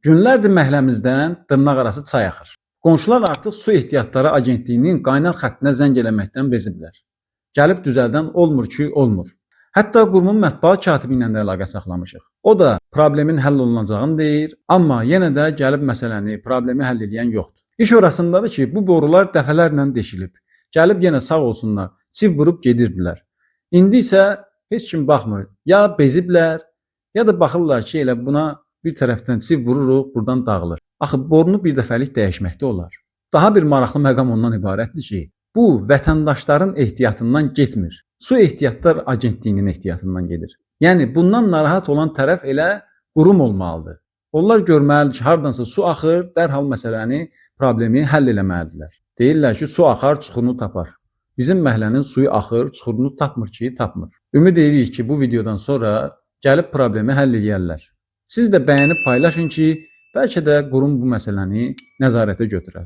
Günlərdir məhəlləmizdən dırnaqarası çay axır. Qonşular artıq su ehtiyatları agentliyinin qaynar xəttinə zəng eləməkdən beziblər. Gəlib düzəldən olmur ki, olmur. Hətta qurumun mətbuat katibi ilə də əlaqə saxlamışıq. O da problemin həll olunacağını deyir, amma yenə də gəlib məsələni, problemi həll edən yoxdur. İş orasındadır ki, bu borular dəfələrlə deşilib. Gəlib yenə sağ olsunlar, çiv vurub gedirdilər. İndi isə heç kim baxmır. Ya beziblər, ya da baxırlar ki, elə buna bir tərəfdən çiv vururuq, buradan dağılır. Axı borunu bir dəfəlik dəyişməkdə olar. Daha bir maraqlı məqam ondan ibarətdir ki, bu vətəndaşların ehtiyatından getmir. Su ehtiyatlar agentliyinin ehtiyatından gedir. Yəni bundan narahat olan tərəf elə qurum olmalıdır. Onlar görməlidir ki, hardansa su axır, dərhal məsələni, problemi həll eləməlidirlər. Deyirlər ki, su axar, çuxurunu tapar. Bizim məhəllənin suyu axır, çuxurunu tapmır ki, tapmır. Ümid edirik ki, bu videodan sonra gəlib problemi həll edərlər. Siz də bəyənib paylaşın ki, bəlkə də qurum bu məsələni nəzarətə götürər.